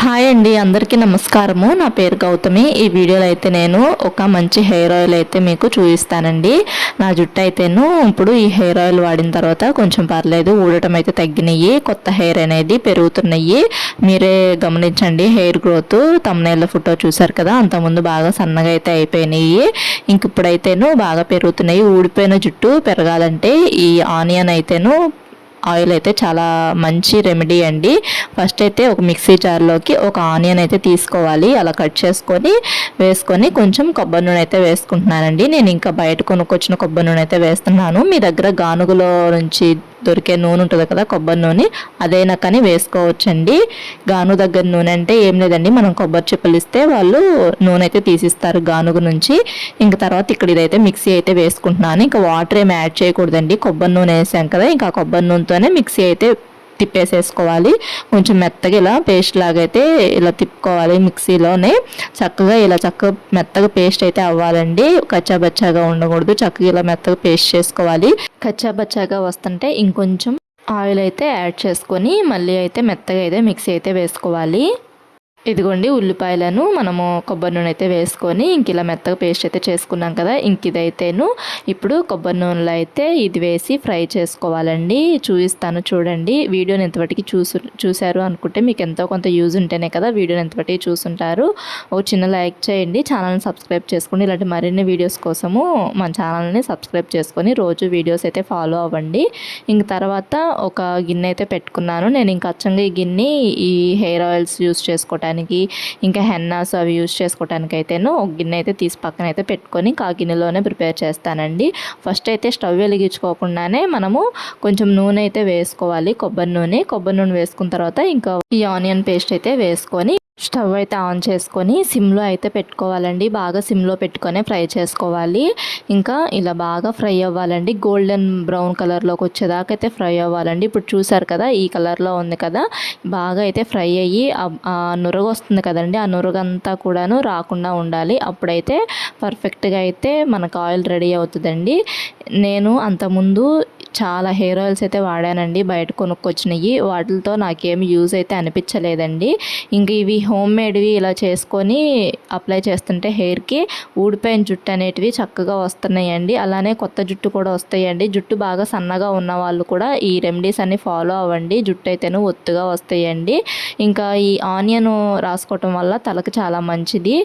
Hi అండి, అందరికీ నమస్కారము. నా పేరు గౌతమి. ఈ వీడియోలో అయితే నేను ఒక మంచి హెయిర్ ఆయిల్ అయితే మీకు చూపిస్తానండి. నా జుట్టు అయితేను ఇప్పుడు ఈ హెయిర్ ఆయిల్ వాడిన తర్వాత కొంచెం పర్లేదు, ఊడటం అయితే తగ్గినాయి, కొత్త హెయిర్ అనేది పెరుగుతున్నాయి. మీరే గమనించండి. హెయిర్ గ్రోత్ తమ్మునేళ్ళ ఫోటో చూసారు కదా, అంతకుముందు బాగా సన్నగా అయితే అయిపోయినాయి, ఇంక ఇప్పుడైతేను బాగా పెరుగుతున్నాయి. ఊడిపోయిన జుట్టు పెరగాలంటే ఈ ఆనియన్ అయితేను ఆయిల్ అయితే చాలా మంచి రెమెడీ అండి. ఫస్ట్ అయితే ఒక మిక్సీ జార్లోకి ఒక ఆనియన్ అయితే తీసుకోవాలి. అలా కట్ చేసుకొని వేసుకొని కొంచెం కొబ్బరి నూనె అయితే వేసుకుంటున్నానండి. నేను ఇంకా బయట కొనుక్కొచ్చిన కొబ్బరి నూనె అయితే వేస్తున్నాను. మీ దగ్గర గానుగులో నుంచి దొరికే నూనె ఉంటుంది కదా, కొబ్బరి నూనె, అదైనా కానీ వేసుకోవచ్చండి. గాను దగ్గర నూనె అంటే ఏం లేదండి, మనం కొబ్బరి చిప్పలు ఇస్తే వాళ్ళు నూనె అయితే తీసిస్తారు గానుగు నుంచి. ఇంక తర్వాత ఇక్కడ ఇదైతే మిక్సీ అయితే వేసుకుంటున్నాను. ఇంకా వాటర్ ఏమి యాడ్ చేయకూడదండి, కొబ్బరి నూనె వేసాం కదా, ఇంకా కొబ్బరి నూనెతోనే మిక్సీ అయితే తిప్పేసేసుకోవాలి. కొంచెం మెత్తగా ఇలా పేస్ట్ లాగా అయితే ఇలా తిప్పుకోవాలి. మిక్సీలోనే చక్కగా ఇలా చక్కగా మెత్తగా పేస్ట్ అయితే అవ్వాలండి. కచ్చాబచ్చాగా ఉండకూడదు, చక్కగా ఇలా మెత్తగా పేస్ట్ చేసుకోవాలి. కచ్చాబచ్చాగా వస్తుంటే ఇంకొంచెం ఆయిల్ అయితే యాడ్ చేసుకొని మళ్ళీ అయితే మెత్తగా అయితే మిక్సీ అయితే వేసుకోవాలి. ఇదిగోండి, ఉల్లిపాయలను మనము కొబ్బరి నూనె అయితే వేసుకొని ఇంక ఇలా మెత్తగా పేస్ట్ అయితే చేసుకున్నాం కదా, ఇంక ఇదైతేను ఇప్పుడు కొబ్బరి నూనెలో అయితే ఇది వేసి ఫ్రై చేసుకోవాలండి. చూపిస్తాను చూడండి. వీడియోని ఎంతవరకు చూశారు అనుకుంటే మీకు ఎంతో కొంత యూజ్ ఉంటేనే కదా వీడియోని ఎంతవరకు చూసుంటారు. ఒక చిన్న లైక్ చేయండి, ఛానల్ని సబ్స్క్రైబ్ చేసుకోండి. ఇలాంటి మరిన్ని వీడియోస్ కోసము మన ఛానల్ని సబ్స్క్రైబ్ చేసుకొని రోజు వీడియోస్ అయితే ఫాలో అవ్వండి. ఇంక తర్వాత ఒక గిన్నె అయితే పెట్టుకున్నాను నేను. ఇంకా అచ్చంగా ఈ గిన్నె ఈ హెయిర్ ఆయిల్స్ యూస్ చేసుకోవటానికి, ఇంకా హెన్నాస్ అవి యూజ్ చేసుకోవటానికి అయితేను ఒక గిన్నె అయితే తీసి పక్కన అయితే పెట్టుకొని ఆ గిన్నెలోనే ప్రిపేర్ చేస్తానండి. ఫస్ట్ అయితే స్టవ్ వెలిగించుకోకుండానే మనము కొంచెం నూనె అయితే వేసుకోవాలి, కొబ్బరి నూనె వేసుకున్న తర్వాత ఇంకా ఈ ఆనియన్ పేస్ట్ అయితే వేసుకొని స్టవ్ అయితే ఆన్ చేసుకొని సిమ్లో అయితే పెట్టుకోవాలండి. బాగా సిమ్లో పెట్టుకొని ఫ్రై చేసుకోవాలి. ఇంకా ఇలా బాగా ఫ్రై అవ్వాలండి, గోల్డెన్ బ్రౌన్ కలర్లోకి వచ్చేదాకా అయితే ఫ్రై అవ్వాలండి. ఇప్పుడు చూసారు కదా, ఈ కలర్లో ఉంది కదా, బాగా అయితే ఫ్రై అయ్యి నురగ వస్తుంది కదండి, ఆ నురగంతా కూడాను రాకుండా ఉండాలి. అప్పుడైతే పర్ఫెక్ట్గా అయితే మనకు ఆయిల్ రెడీ అవుతుందండి. నేను అంతకుముందు చాలా హెయిర్ ఆయిల్స్ అయితే వాడానండి, బయట కొనుక్కొచ్చినవి. వాటితో నాకేమి యూజ్ అయితే అనిపించలేదండి. ఇంక ఇవి హోమ్ మేడ్వి ఇలా చేసుకొని అప్లై చేస్తుంటే హెయిర్కి ఊడిపోయిన జుట్టు అనేటివి చక్కగా వస్తున్నాయండి. అలానే కొత్త జుట్టు కూడా వస్తాయండి. జుట్టు బాగా సన్నగా ఉన్న వాళ్ళు కూడా ఈ రెమెడీస్ అన్ని ఫాలో అవ్వండి, జుట్టు అయితేనే ఒత్తుగా వస్తాయండి. ఇంకా ఈ ఆనియన్ రాసుకోవటం వల్ల తలకు చాలా మంచిది.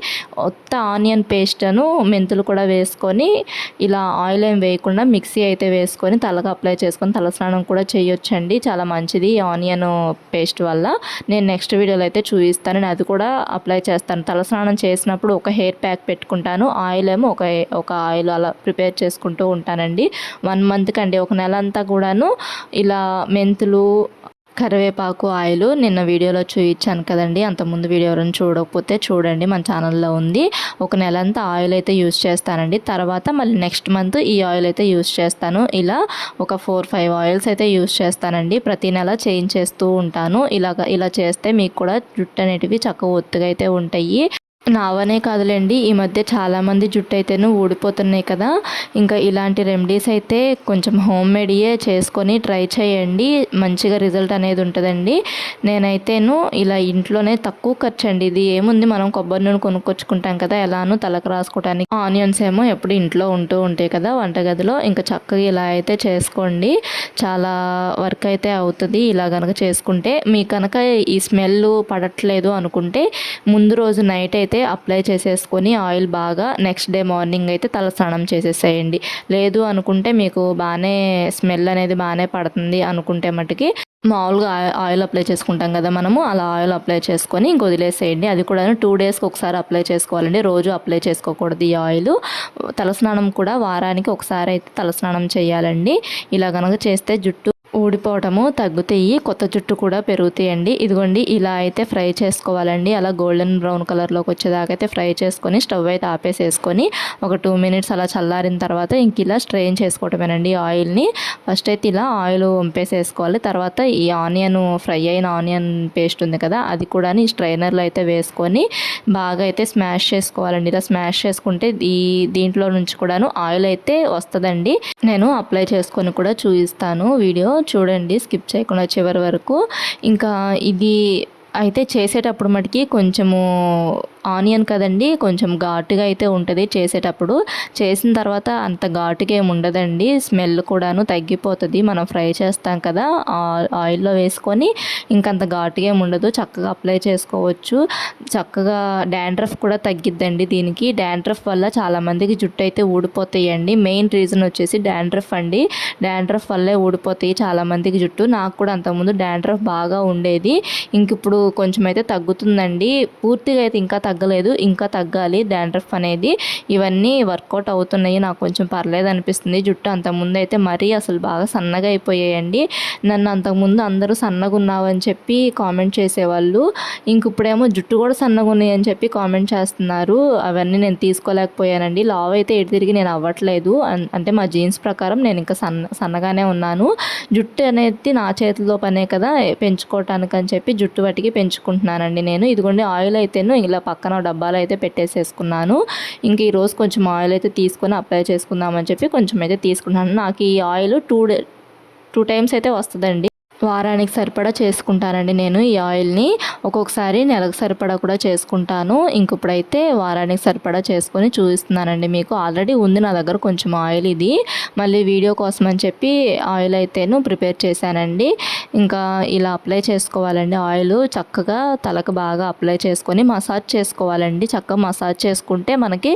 ఒత్త ఆనియన్ పేస్ట్ను మెంతులు కూడా వేసుకొని ఇలా ఆయిల్ ఏం వేయకుండా మిక్సీ అయితే వేసుకొని తలకు అప్లై చేసుకొని తలస్నానం కూడా చేయొచ్చండి. చాలా మంచిది ఈ ఆనియన్ పేస్ట్ వల్ల. నేను నెక్స్ట్ వీడియోలో అయితే చూపిస్తాను, నేను అది కూడా అప్లై చేస్తాను. తలస్నానం చేసినప్పుడు ఒక హెయిర్ ప్యాక్ పెట్టుకుంటాను, ఆయిల్ ఏమో ఒక ఆయిల్ అలా ప్రిపేర్ చేసుకుంటూ ఉంటానండి. 1 మంత్కి అండి, ఒక నెల అంతా కూడాను ఇలా మెంతులు, కరివేపాకు ఆయిల్ నిన్న వీడియోలో చూపించాను కదండి. అంతకుముందు వీడియో ఎవరైనా చూడకపోతే చూడండి, మన ఛానల్లో ఉంది. ఒక నెల అంతా ఆయిల్ అయితే యూస్ చేస్తానండి. తర్వాత మళ్ళీ నెక్స్ట్ మంత్ ఈ ఆయిల్ అయితే యూస్ చేస్తాను. ఇలా ఒక 4-5 ఆయిల్స్ అయితే యూస్ చేస్తానండి. ప్రతి నెల చేంజ్ చేస్తూ ఉంటాను. ఇలా చేస్తే మీకు కూడా జుట్టు అనేటివి చక్కగా ఒత్తుగా అయితే ఉంటాయి. నావనే కాదులేండి, ఈ మధ్య చాలామంది జుట్టు అయితేను ఊడిపోతున్నాయి కదా. ఇంకా ఇలాంటి రెమెడీస్ అయితే కొంచెం హోమ్ మేడ్యే చేసుకొని ట్రై చేయండి, మంచిగా రిజల్ట్ అనేది ఉంటుందండి. నేనైతేను ఇలా ఇంట్లోనే తక్కువ ఖర్చు అండి. ఇది ఏముంది, మనం కొబ్బరి నూనె కొనుక్కొచ్చుకుంటాం కదా, ఎలానో తలకు రాసుకోవడానికి, ఆనియన్స్ ఏమో ఎప్పుడు ఇంట్లో ఉంటూ ఉంటాయి కదా వంటగదిలో. ఇంకా చక్కగా ఇలా అయితే చేసుకోండి, చాలా వర్క్ అయితే అవుతుంది. ఇలా కనుక చేసుకుంటే మీకు కనుక ఈ స్మెల్ పడట్లేదు అనుకుంటే ముందు రోజు నైట్ అయితే అప్లై చేసేసుకొని ఆయిల్ బాగా నెక్స్ట్ డే మార్నింగ్ అయితే తలస్నానం చేసేసేయండి. లేదు అనుకుంటే మీకు బాగానే స్మెల్ అనేది బాగానే పడుతుంది అనుకుంటే మటుకి మామూలుగా ఆయిల్ అప్లై చేసుకుంటాం కదా మనము, అలా ఆయిల్ అప్లై చేసుకొని ఇంక వదిలేసేయండి. అది కూడా 2 డేస్కి ఒకసారి అప్లై చేసుకోవాలండి, రోజు అప్లై చేసుకోకూడదు ఈ ఆయిల్. తలస్నానం కూడా వారానికి ఒకసారి అయితే తలస్నానం చేయాలండి. ఇలా కనుక చేస్తే జుట్టు ఊడిపోవటము తగ్గుతాయి, కొత్త జుట్టు కూడా పెరుగుతాయండి. ఇదిగోండి, ఇలా అయితే ఫ్రై చేసుకోవాలండి. అలా గోల్డెన్ బ్రౌన్ కలర్లోకి వచ్చేదాకా అయితే ఫ్రై చేసుకొని స్టవ్ అయితే ఆపేసేసుకొని ఒక 2 మినిట్స్ అలా చల్లారిన తర్వాత ఇంక ఇలా స్ట్రెయిన్ చేసుకోవటమేనండి ఆయిల్ని. ఫస్ట్ అయితే ఇలా ఆయిల్ వంపేసేసుకోవాలి. తర్వాత ఈ ఫ్రై అయిన ఆనియన్ పేస్ట్ ఉంది కదా, అది కూడా ఈ స్ట్రైనర్లో అయితే వేసుకొని బాగా అయితే స్మాష్ చేసుకోవాలండి. ఇలా స్మాష్ చేసుకుంటే దీంట్లో నుంచి కూడాను ఆయిల్ అయితే వస్తుందండి. నేను అప్లై చేసుకొని కూడా చూపిస్తాను, వీడియో చూడండి స్కిప్ చేయకుండా చివరి వరకు. ఇంకా ఇది అయితే చేసేటప్పుడు మటుకి కొంచెము ఆనియన్ కదండి, కొంచెం ఘాటుగా అయితే ఉంటుంది చేసేటప్పుడు. చేసిన తర్వాత అంత ఘాటుగా ఏమి ఉండదండి, స్మెల్ కూడాను తగ్గిపోతుంది. మనం ఫ్రై చేస్తాం కదా ఆయిల్లో వేసుకొని, ఇంకంత ఘాటుగా ఏమి ఉండదు, చక్కగా అప్లై చేసుకోవచ్చు. చక్కగా డాండ్రఫ్ కూడా తగ్గిద్దండి దీనికి. డాండ్రఫ్ వల్ల చాలామందికి జుట్టు అయితే ఊడిపోతాయండి. మెయిన్ రీజన్ వచ్చేసి డాండ్రఫ్ అండి. డాండ్రఫ్ వల్లే ఊడిపోతాయి చాలామందికి జుట్టు. నాకు కూడా అంతకుముందు డాండ్రఫ్ బాగా ఉండేది. ఇంక ఇప్పుడు కొంచెం అయితే తగ్గుతుందండి, పూర్తిగా అయితే ఇంకా తగ్గలేదు, ఇంకా తగ్గాలి డాండ్రఫ్ అనేది. ఇవన్నీ వర్కౌట్ అవుతున్నాయి, నాకు కొంచెం పర్లేదు అనిపిస్తుంది. జుట్టు అంతకుముందు అయితే మరీ అసలు బాగా సన్నగా అయిపోయాయండి. నన్ను అంతకుముందు అందరూ సన్నగా ఉన్నావు అని చెప్పి కామెంట్ చేసేవాళ్ళు, ఇంక ఇప్పుడేమో జుట్టు కూడా సన్నగా ఉన్నాయి అని చెప్పి కామెంట్ చేస్తున్నారు. అవన్నీ నేను తీసుకోలేకపోయానండి. లావ్ అయితే ఎటు తిరిగి నేను అవ్వట్లేదు, అంటే మా జీన్స్ ప్రకారం నేను ఇంకా సన్నగానే ఉన్నాను. జుట్టు అనేది నా చేతిలో పనే కదా పెంచుకోవటానికి అని చెప్పి జుట్టు వాటికి పెంచుకుంటున్నానండి నేను. ఇదిగోండి ఆయిల్ అయితేను ఇలా పక్కన డబ్బాలు అయితే పెట్టేసేసుకున్నాను. ఇంక ఈరోజు కొంచెం ఆయిల్ అయితే తీసుకొని అప్లై చేసుకుందామని చెప్పి కొంచెం అయితే తీసుకున్నాను. నాకు ఈ ఆయిల్ టూ టైమ్స్ అయితే వస్తుందండి. వారానికి సరిపడా చేసుకుంటానండి నేను ఈ ఆయిల్ని. ఒక్కొక్కసారి నెలకు సరిపడా కూడా చేసుకుంటాను. ఇంక ఇప్పుడైతే వారానికి సరిపడా చేసుకొని చూపిస్తున్నానండి మీకు. ఆల్రెడీ ఉంది నా దగ్గర కొంచెం ఆయిల్, ఇది మళ్ళీ వీడియో కోసం అని చెప్పి ఆయిల్ అయితేను ప్రిపేర్ చేశానండి. ఇంకా ఇలా అప్లై చేసుకోవాలండి ఆయిల్. చక్కగా తలకు బాగా అప్లై చేసుకొని మసాజ్ చేసుకోవాలండి. చక్కగా మసాజ్ చేసుకుంటే మనకి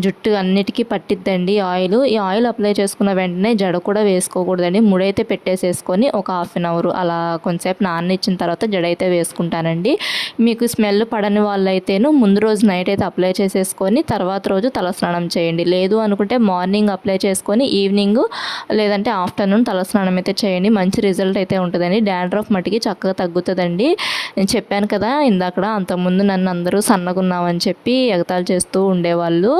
జుట్టు అన్నిటికీ పట్టిద్దండి ఆయిల్. ఈ ఆయిల్ అప్లై చేసుకున్న వెంటనే జడ కూడా వేసుకోకూడదండి. ముడైతే పెట్టేసేసుకొని ఒక హాఫ్ అన్ అవర్ అలా కొంచెంసేపు నాననిచ్చిన తర్వాత జడ అయితే వేసుకుంటానండి. మీకు స్మెల్ పడని వాళ్ళైతేను ముందు రోజు నైట్ అయితే అప్లై చేసేసుకొని తర్వాత రోజు తలస్నానం చేయండి. లేదు అనుకుంటే మార్నింగ్ అప్లై చేసుకొని ఈవినింగ్ లేదంటే ఆఫ్టర్నూన్ తలస్నానం అయితే చేయండి. మంచి రిజల్ట్ అయితే ఉంటుందండి. డాండ్రఫ్ మటుకి చక్కగా తగ్గుతుందండి. నేను చెప్పాను కదా ఇందాక, అంతకుముందు నన్ను అందరూ సన్నగున్నామని చెప్పి ఎగతాళి చేస్తూ ఉండేవాళ్ళు.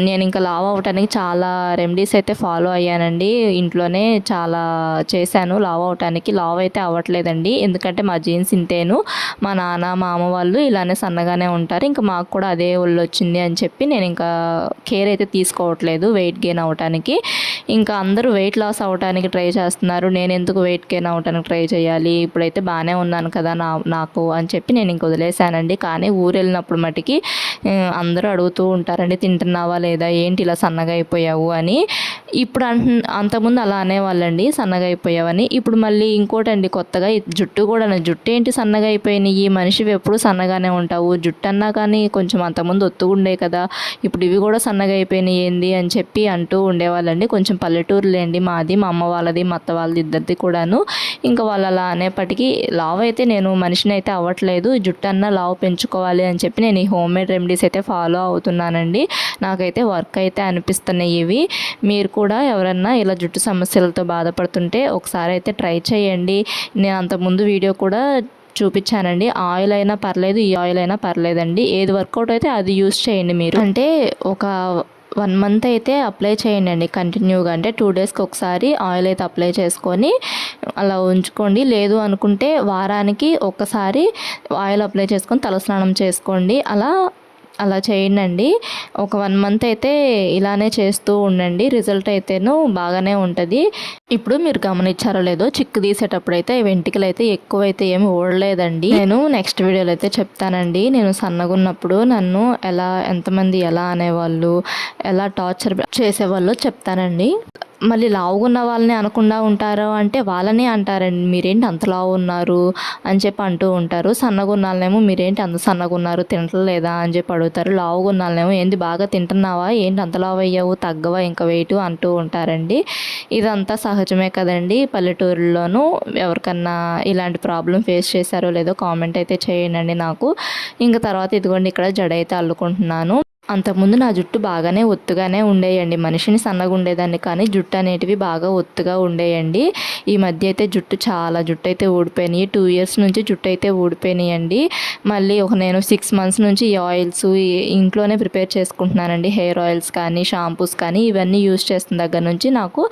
నేను ఇంకా లావ్ అవ్వటానికి చాలా రెమెడీస్ అయితే ఫాలో అయ్యానండి. ఇంట్లోనే చాలా చేశాను లావ్ అవటానికి. లావ్ అయితే అవ్వట్లేదండి, ఎందుకంటే మా జీన్స్ ఇంతేను. మా నాన్న మా అమ్మ వాళ్ళు ఇలానే సన్నగానే ఉంటారు. ఇంకా మాకు కూడా అదే ఒళ్ళు వచ్చింది అని చెప్పి నేను ఇంకా కేర్ అయితే తీసుకోవట్లేదు వెయిట్ గెయిన్ అవ్వటానికి. ఇంకా అందరూ వెయిట్ లాస్ అవ్వటానికి ట్రై చేస్తున్నారు, నేను ఎందుకు వెయిట్ గెయిన్ అవ్వటానికి ట్రై చేయాలి, ఇప్పుడైతే బాగానే ఉన్నాను కదా నాకు అని చెప్పి నేను ఇంక వదిలేశానండి. కానీ ఊరు వెళ్ళినప్పుడు మటుకి అందరూ అడుగుతూ ఉంటారండి, తింటున్నావా లేదా, ఏంటి ఇలా సన్నగా అయిపోయావు అని. ఇప్పుడు అంతకుముందు అలా అనేవాళ్ళండి, సన్నగా అయిపోయావని. ఇప్పుడు మళ్ళీ ఇంకోటండి కొత్తగా జుట్టు కూడా, జుట్టు ఏంటి సన్నగా అయిపోయినాయి, మనిషివి ఎప్పుడు సన్నగానే ఉంటావు, జుట్టు అన్నా కానీ కొంచెం అంతకుముందు ఒత్తుగుండే కదా, ఇప్పుడు ఇవి కూడా సన్నగా అయిపోయినాయి ఏంది అని చెప్పి అంటూ ఉండేవాళ్ళండి. కొంచెం పల్లెటూరులేండి మాది, మా అమ్మ వాళ్ళది మా అత్త వాళ్ళది ఇద్దరిది కూడాను. ఇంకా వాళ్ళు అలా అనేప్పటికీ లావ్ అయితే నేను మనిషిని అయితే అవ్వట్లేదు, జుట్టు అన్నా లావ్ పెంచుకోవాలి అని చెప్పి నేను ఈ హోమ్ మేడ్ రెమెడీస్ అయితే ఫాలో అవుతున్నానండి. నాకైతే వర్క్ అయితే అనిపిస్తున్నాయి ఇవి. మీరు కూడా ఎవరన్నా ఇలా జుట్టు సమస్యలతో బాధపడుతుంటే ఒకసారి అయితే ట్రై చేయండి. నేను అంతకుముందు వీడియో కూడా చూపించానండి. ఆయిల్ అయినా పర్లేదు, ఈ ఆయిల్ అయినా పర్లేదండి, ఏది వర్కౌట్ అయితే అది యూస్ చేయండి. మీరు అంటే ఒక 1 మంత్ అయితే అప్లై చేయండి అండి కంటిన్యూగా. అంటే 2 డేస్కి ఒకసారి ఆయిల్ అయితే అప్లై చేసుకొని అలా ఉంచుకోండి. లేదు అనుకుంటే వారానికి ఒక్కసారి ఆయిల్ అప్లై చేసుకొని తలస్నానం చేసుకోండి. అలా చేయండి. ఒక 1 మంత్ అయితే ఇలానే చేస్తూ ఉండండి, రిజల్ట్ అయితేను బాగానే ఉంటుంది. ఇప్పుడు మీరు గమనించారో లేదో, చిక్కు తీసేటప్పుడు అయితే వెంట్రుకలు అయితే ఎక్కువైతే ఏమి ఊడలేదండి. నేను నెక్స్ట్ వీడియోలో అయితే చెప్తానండి. నేను సన్నగా ఉన్నప్పుడు నన్ను ఎంతమంది ఎలా అనేవాళ్ళు, ఎలా టార్చర్ చేసేవాళ్ళు చెప్తానండి. మళ్ళీ లావుగున్న వాళ్ళని అనకుండా ఉంటారు అంటే వాళ్ళనే అంటారండి, మీరేంటి అంత లావు ఉన్నారు అని చెప్పి అంటూ ఉంటారు. సన్నగా ఉన్న వాళ్ళనేమో మీరేంటి అంత సన్నగా ఉన్నారు, తింటలేదా అని చెప్పి అడుగుతారు. లావుగా ఉన్న వాళ్ళనేమో ఏంటి బాగా తింటున్నావా, ఏంటి అంత లావు అయ్యావు, తగ్గవా ఇంకా వెయిట్ అంటూ ఉంటారండి. ఇదంతా సహజమే కదండి. పల్లెటూరులోనూ ఎవరికన్నా ఇలాంటి ప్రాబ్లం ఫేస్ చేశారో లేదో కామెంట్ అయితే చేయండి నాకు. ఇంకా తర్వాత ఇదిగోండి ఇక్కడ జడ అయితే అల్లుకుంటున్నాను. అంతకుముందు నా జుట్టు బాగానే ఒత్తుగానే ఉండేయండి, మనిషిని సన్నగా ఉండేదాన్ని, కానీ జుట్టు అనేటివి బాగా ఒత్తుగా ఉండేయండి. ఈ మధ్య అయితే జుట్టు అయితే ఊడిపోయినాయి. 2 ఇయర్స్ నుంచి జుట్టు అయితే ఊడిపోయినాయండి. మళ్ళీ నేను 6 మంత్స్ నుంచి ఈ ఆయిల్స్ ఇంట్లోనే ప్రిపేర్ చేసుకుంటున్నానండి. హెయిర్ ఆయిల్స్ కానీ షాంపూస్ కానీ ఇవన్నీ యూజ్ చేస్తున్న దగ్గర నుంచి నాకు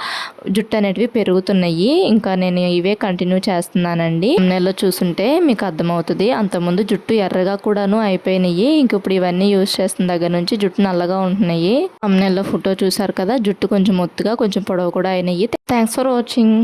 జుట్టు అనేటివి పెరుగుతున్నాయి. ఇంకా నేను ఇవే కంటిన్యూ చేస్తున్నానండి. నెలలో చూస్తుంటే మీకు అర్థమవుతుంది. అంతకుముందు జుట్టు ఎర్రగా కూడాను అయిపోయినాయి. ఇంక ఇప్పుడు ఇవన్నీ యూజ్ చేస్తున్న దగ్గర నుంచి జుట్టు నల్లగా ఉంటున్నాయి. తమ్నెల్లో ఫోటో చూసారు కదా, జుట్టు కొంచెం ఒత్తుగా కొంచెం పొడవు కూడా అయినాయి. Thanks for watching.